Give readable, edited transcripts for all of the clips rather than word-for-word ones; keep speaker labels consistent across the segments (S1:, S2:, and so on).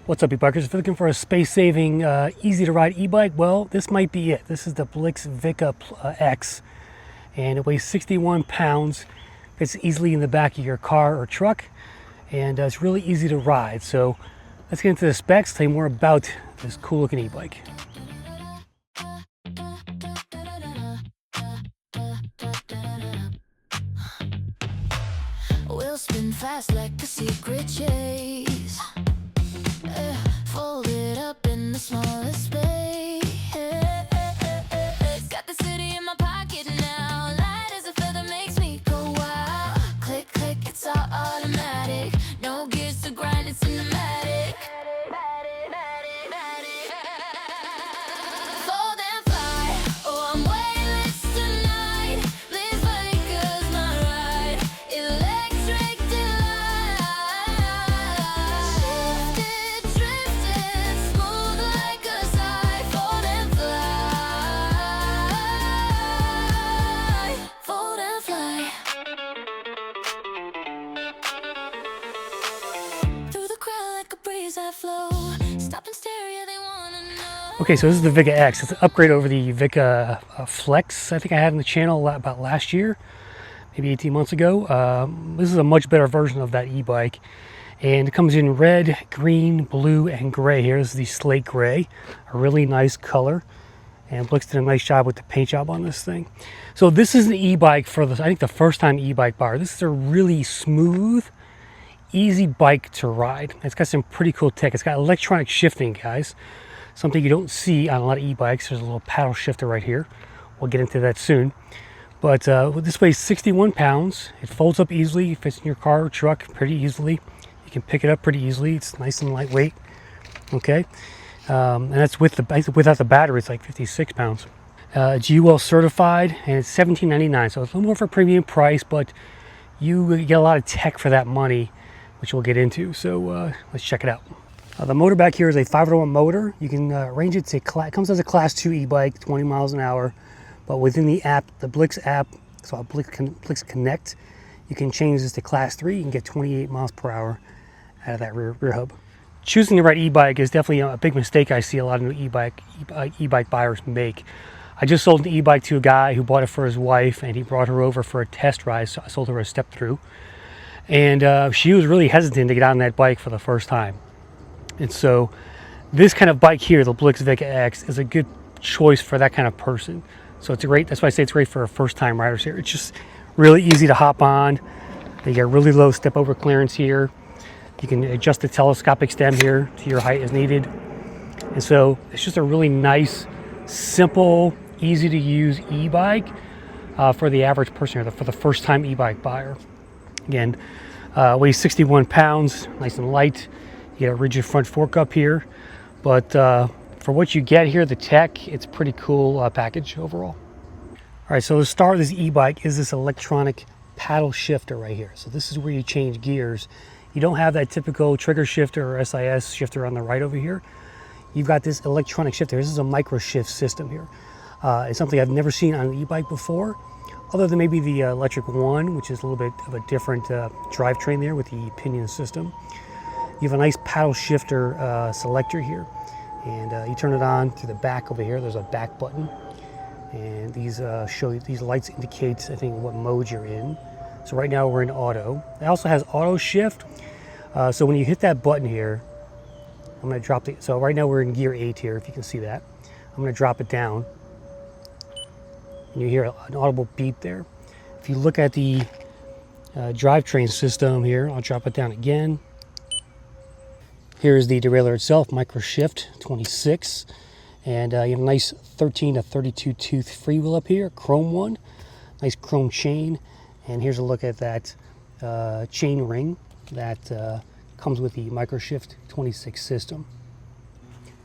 S1: What's up, e-bikers? If you're looking for a space-saving, easy-to-ride e-bike, well, this might be it. This is the Blix Vika X, and it weighs 61 pounds. Fits easily in the back of your car or truck, and it's really easy to ride. So let's get into the specs, tell you more about this cool-looking e-bike.
S2: We'll spin fast like a secret chase. Fold it up in the smallest space. Got the city in my pocket now. Light as a feather makes me go wild. Click, click, it's all automatic. No gears to grind, it's cinematic. Fold and fly. Oh, I'm weightless tonight. Blix Vika's my ride. Electric delight. Shifted, drifted, smooth like a sigh. Fold and fly. Fold and fly. Through the crowd like a breeze I flow. Stop and stare, yeah, they wanna know.
S1: Okay, so this is the Vika X. It's an upgrade over the Vika Flex I think I had on the channel about last year, maybe 18 months ago. This is a much better version of that e-bike, and it comes in red, green, blue, and gray here. This is the slate gray, a really nice color, and Blix did a nice job with the paint job on this thing. So this is an e-bike for I think the first time e-bike buyer. This is a really smooth, easy bike to ride. It's got some pretty cool tech. It's got electronic shifting, guys. Something you don't see on a lot of e-bikes. There's a little paddle shifter right here. We'll get into that soon. But this weighs 61 pounds. It folds up easily. It fits in your car or truck pretty easily. You can pick it up pretty easily. It's nice and lightweight. Okay, and that's without the battery. It's like 56 pounds. It's UL certified, and it's $17.99. So it's a little more for a premium price, but you get a lot of tech for that money, which we'll get into. So let's check it out. The motor back here is a 501 motor. You can range it to, it comes as a class 2 e-bike, 20 miles an hour. But within the app, the Blix app, so Blix Connect, you can change this to class 3. You can get 28 miles per hour out of that rear hub. Choosing the right e-bike is definitely a big mistake I see a lot of new e-bike buyers make. I just sold an e-bike to a guy who bought it for his wife, and he brought her over for a test ride. So I sold her a step through. And she was really hesitant to get on that bike for the first time. And so this kind of bike here, the Blix Vika X, is a good choice for that kind of person. So it's great. That's why I say it's great for first-time riders here. It's just really easy to hop on. You get really low step-over clearance here. You can adjust the telescopic stem here to your height as needed. And so it's just a really nice, simple, easy-to-use e-bike for the average person here, for the first-time e-bike buyer. Again, weighs 61 pounds, nice and light. You get a rigid front fork up here, but for what you get here, the tech, it's a pretty cool package overall. All right, so the star of this e-bike is this electronic paddle shifter right here. So this is where you change gears. You don't have that typical trigger shifter or SIS shifter on the right over here. You've got this electronic shifter. This is a micro shift system here. It's something I've never seen on an e-bike before, other than maybe the electric one, which is a little bit of a different drivetrain there with the pinion system. You have a nice paddle shifter selector here, and you turn it on to the back over here. There's a back button, and these show you, these lights indicate, I think, what mode you're in. So right now we're in auto. It also has auto shift. So when you hit that button here, I'm going to drop it. So right now we're in gear 8 here, if you can see that. I'm going to drop it down, and you hear an audible beep there. If you look at the drivetrain system here, I'll drop it down again. Here's the derailleur itself, micro shift 26, and you have a nice 13 to 32 tooth freewheel up here, chrome one, nice chrome chain, and here's a look at that chain ring that comes with the micro shift 26 system.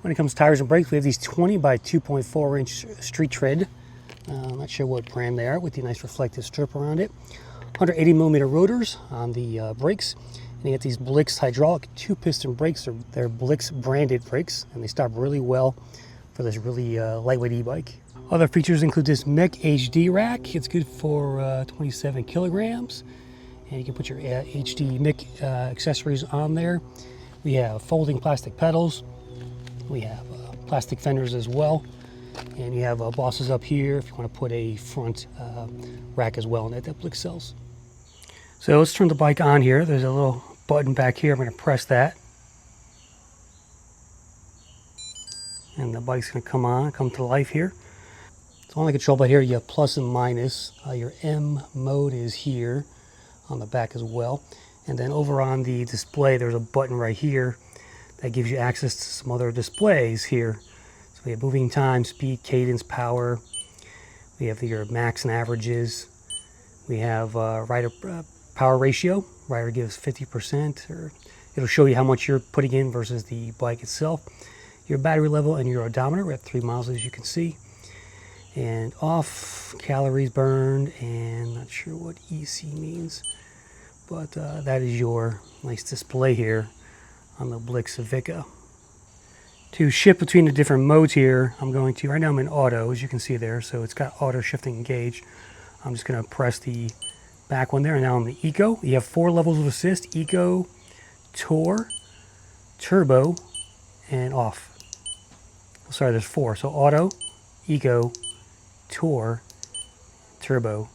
S1: When it comes to tires and brakes, we have these 20 by 2.4 inch street tread. I'm not sure what brand they are, with the nice reflective strip around it. 180 millimeter rotors on the brakes. And you get these Blix hydraulic 2-piston brakes. They're Blix branded brakes, and they stop really well for this really lightweight e-bike. Other features include this MEC HD rack. It's good for 27 kilograms. And you can put your HD MIC accessories on there. We have folding plastic pedals. We have plastic fenders as well. And you have bosses up here if you want to put a front rack as well in that Blix sells. So let's turn the bike on here. There's a little button back here. I'm going to press that. And the bike's going to come to life here. So on the control pad here, you have plus and minus. Your M mode is here on the back as well. And then over on the display, there's a button right here that gives you access to some other displays here. So we have moving time, speed, cadence, power. We have your max and averages. We have rider power ratio. Rider gives 50%, or it'll show you how much you're putting in versus the bike itself. Your battery level and your odometer. We're at 3 miles, as you can see. And off, calories burned, and not sure what EC means, but that is your nice display here on the Blix Vika. To shift between the different modes here, right now I'm in auto, as you can see there, so it's got auto shifting engaged. I'm just going to press the back one there, and now I'm in the Eco. You have 4 levels of assist: Eco, Tour, Turbo, and Off. Sorry, there's 4. So Auto, Eco, Tour, Turbo,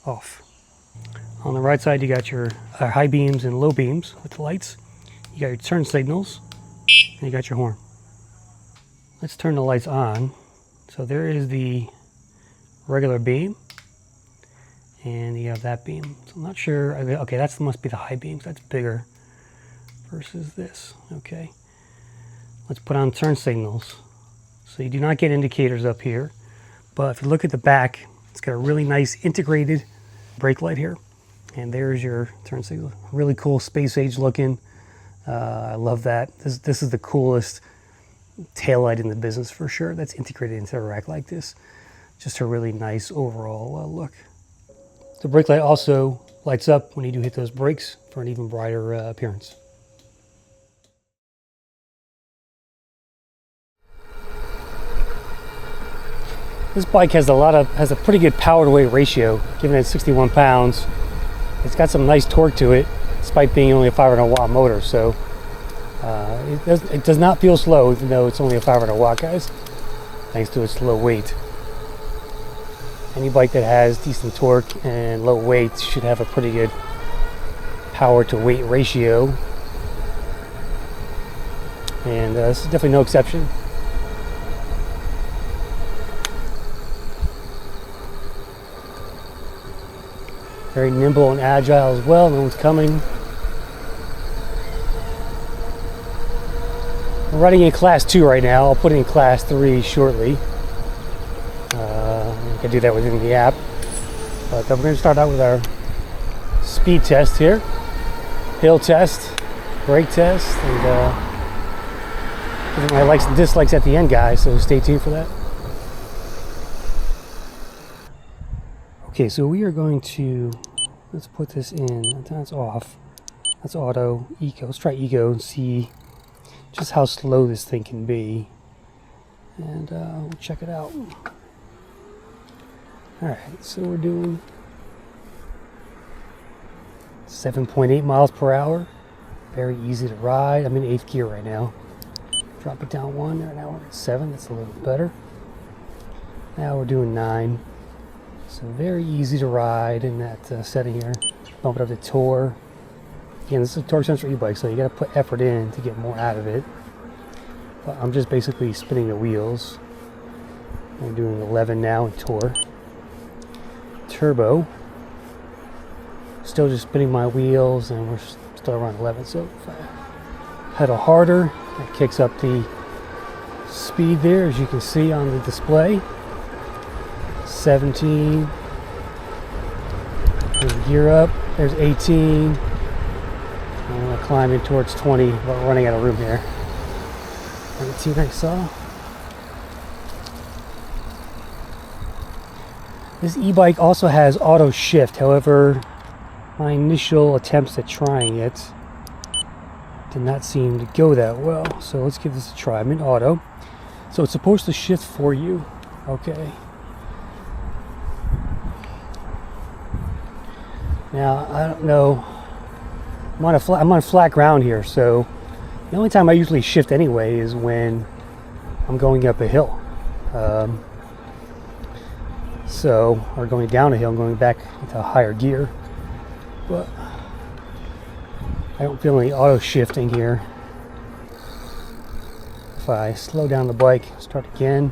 S1: Off. On the right side, you got your high beams and low beams with the lights. You got your turn signals, and you got your horn. Let's turn the lights on. So there is the regular beam, and you have that beam. So I'm not sure. Okay, that must be the high beams. That's bigger versus this. Okay. Let's put on turn signals. So you do not get indicators up here, but if you look at the back, it's got a really nice integrated brake light here. And there's your turn signal. Really cool, space age looking. I love that. This is the coolest taillight in the business for sure. That's integrated into a rack like this. Just a really nice overall look. The brake light also lights up when you do hit those brakes for an even brighter appearance. This bike has a pretty good power to weight ratio, given it's 61 pounds. It's got some nice torque to it, despite being only a 500 watt motor. So it does not feel slow, even though it's only a 500 watt, guys, thanks to its low weight. Any bike that has decent torque and low weight should have a pretty good power to weight ratio. And this is definitely no exception. Very nimble and agile as well. No one's coming. We're running in class 2 right now. I'll put it in class 3 shortly. You can do that within the app. But we're going to start out with our speed test here. Hill test, brake test, and my likes and dislikes at the end, guys, so stay tuned for that. Okay, so we are going to, let's put this in. That's off. That's auto, Eco. Let's try Eco and see just how slow this thing can be. And we'll check it out. Alright, so we're doing 7.8 miles per hour. Very easy to ride. I'm in 8th gear right now. Drop it down 1. Right now we're at 7. That's a little better. Now we're doing 9. So very easy to ride in that setting here. Bump it up to Tour. Again, this is a torque sensor e-bike, so you got to put effort in to get more out of it. But I'm just basically spinning the wheels. I'm doing 11 now in Tour. Turbo. Still just spinning my wheels, and we're still around 11. So if I pedal harder, that kicks up the speed there, as you can see on the display. 17. There's gear up. There's 18. I'm going to climb in towards 20, but we're running out of room here. 19 I saw. This e-bike also has auto shift. However, my initial attempts at trying it did not seem to go that well. So let's give this a try. I'm in auto. So it's supposed to shift for you. Okay. Now, I don't know. I'm on flat ground here, so The only time I usually shift anyway is when I'm going up a hill. Or going down a hill and going back into a higher gear. But I don't feel any auto shifting here. If I slow down the bike, start again.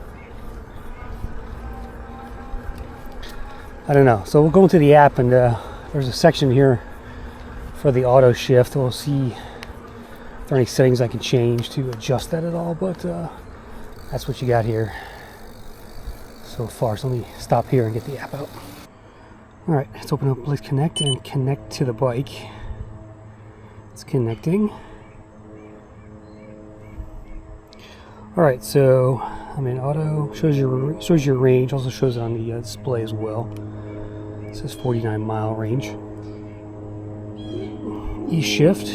S1: I don't know. So we'll go into the app, and there's a section here for the auto shift. We'll see if there are any settings I can change to adjust that at all, but that's what you got here so far. So let me stop here and get the app out. All right, let's open up Blix Connect and connect to the bike. It's connecting. All right, so I'm in auto. Shows your range. Also shows it on the display as well. It says 49-mile range. E-shift.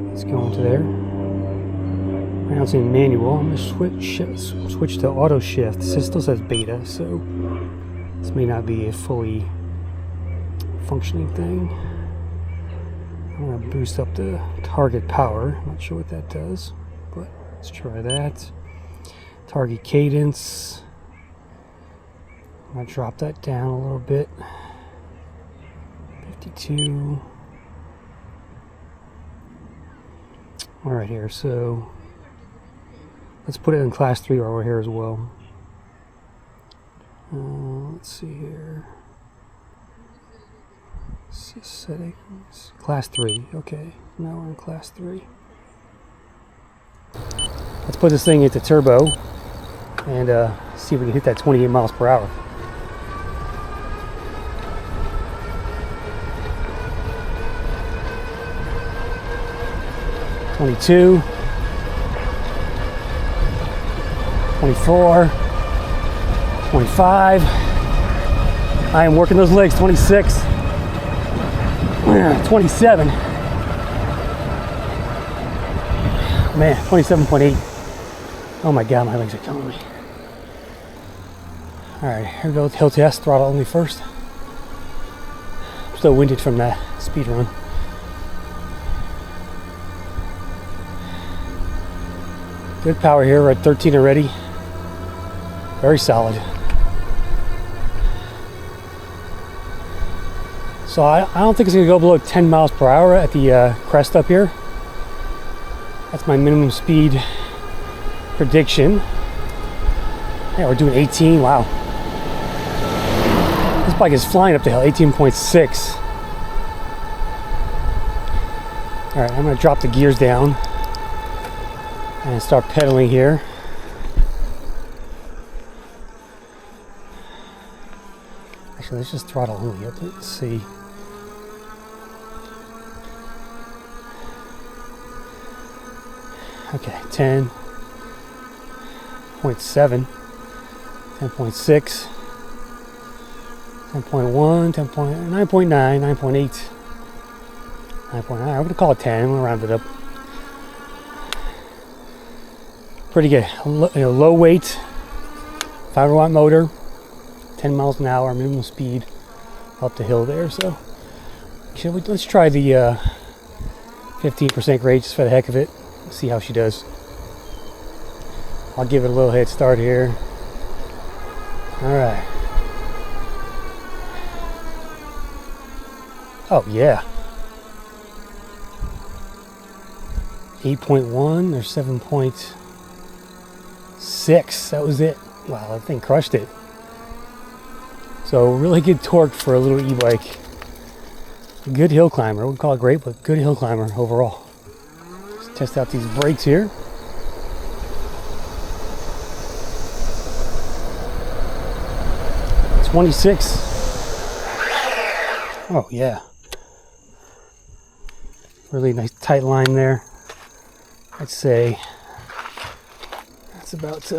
S1: Let's go into there. Right now it's in manual. I'm going to switch to auto shift. It still says beta, so this may not be a fully functioning thing. I'm going to boost up the target power. I'm not sure what that does, but let's try that. Target cadence. I'm going to drop that down a little bit. 52. All right, here. So let's put it in class 3 over here as well. Let's see here. Settings. Class 3. Okay. Now we're in class 3. Let's put this thing into turbo and see if we can hit that 28 miles per hour. $22, $24, $25. I am working those legs. $26, $27. Man, 27.8. Oh my God, my legs are killing me. All right, here we go with hill test. Throttle only first. I'm still winded from that speed run. Good power here. We're at 13 already. Very solid. So I don't think it's going to go below 10 miles per hour at the crest up here. That's my minimum speed prediction. Yeah, we're doing 18. Wow. This bike is flying up the hill. 18.6. All right, I'm going to drop the gears down and start pedaling here. Actually, let's just throttle only up. Let's see. Okay, 10.7, 10.6, 10.1, 9.9, 9.8, 9.9. I'm going to call it 10. I'm going to round it up. Pretty good. Low weight, 500-watt motor, 10 miles an hour, minimum speed up the hill there. So let's try the 15% grade just for the heck of it. See how she does. I'll give it a little head start here. All right. Oh yeah. 8.1 or 7.6. That was it. Wow, that thing crushed it. So really good torque for a little e-bike. A good hill climber. I wouldn't call it great, but good hill climber overall. Let's test out these brakes here. $26. Oh yeah. Really nice tight line there. I'd say that's about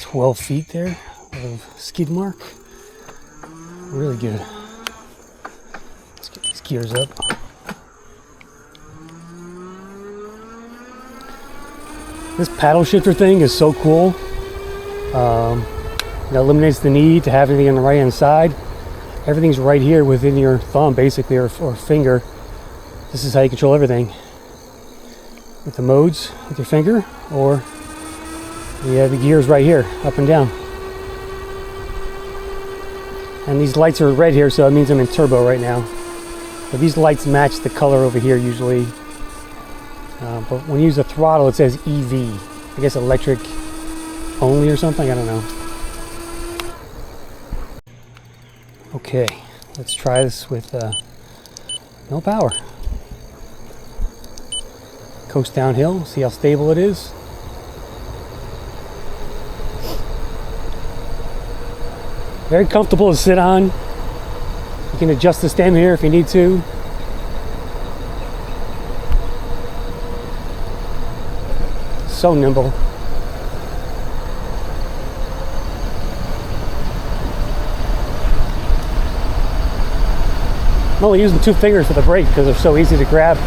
S1: 12 feet there of skid mark. Really good. Let's get these gears up. This paddle shifter thing is so cool. It eliminates the need to have anything on the right hand side. Everything's right here within your thumb basically, or finger. This is how you control everything. With the modes, with your finger, or the gears right here, up and down. And these lights are red here, so it means I'm in turbo right now. But these lights match the color over here usually. But when you use the throttle, it says EV. I guess electric only or something, I don't know. Okay, let's try this with no power. Coast downhill, see how stable it is. Very comfortable to sit on. You can adjust the stem here if you need to. So nimble. I'm only using 2 fingers for the brake because they're so easy to grab.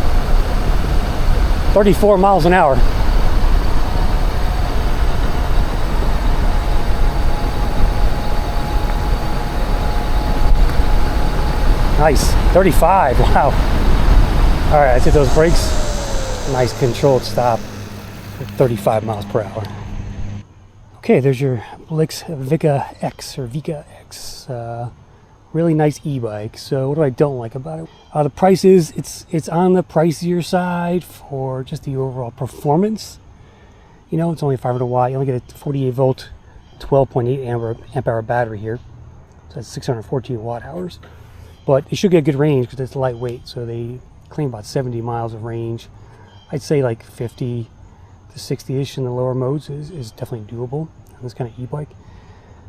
S1: 34 miles an hour. Nice. 35. Wow. All right, I did those brakes. Nice controlled stop at 35 miles per hour. Okay, there's your Blix Vika X or Vika X. Really nice e-bike. So what do I don't like about it? The price is, it's on the pricier side for just the overall performance. You know, it's only 500 watt. You only get a 48 volt, 12.8 amp hour battery here. So that's 614 watt hours. But it should get good range because it's lightweight. So they claim about 70 miles of range. I'd say like 50 to 60-ish in the lower modes is definitely doable on this kind of e-bike.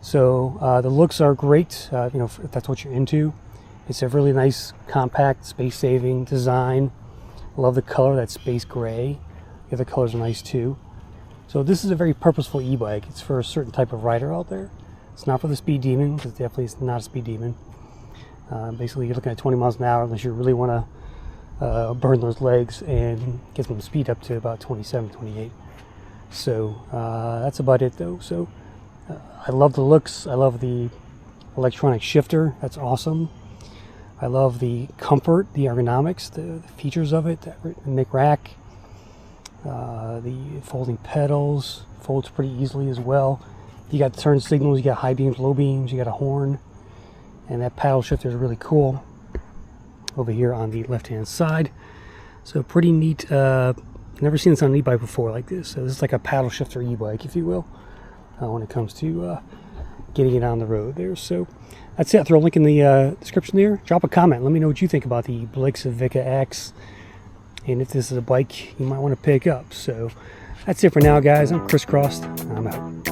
S1: So the looks are great, you know, if that's what you're into. It's a really nice, compact, space-saving design. I love the color, that space gray. The other colors are nice too. So this is a very purposeful e-bike. It's for a certain type of rider out there. It's not for the speed demon, because definitely it's not a speed demon. Basically, you're looking at 20 miles an hour unless you really want to burn those legs and get some speed up to about 27, 28. So that's about it though. So I love the looks. I love the electronic shifter. That's awesome. I love the comfort, the ergonomics, the features of it, the neck rack, the folding pedals, folds pretty easily as well. You got turn signals, you got high beams, low beams, you got a horn, and that paddle shifter is really cool over here on the left hand side. So pretty neat. Never seen this on an e-bike before like this. So this is like a paddle shifter e-bike, if you will, when it comes to getting it on the road there. So that's it. I'll throw a link in the description there. Drop a comment. Let me know what you think about the Blix Vika X, and if this is a bike you might want to pick up. So that's it for now, guys. I'm crisscrossed. I'm out.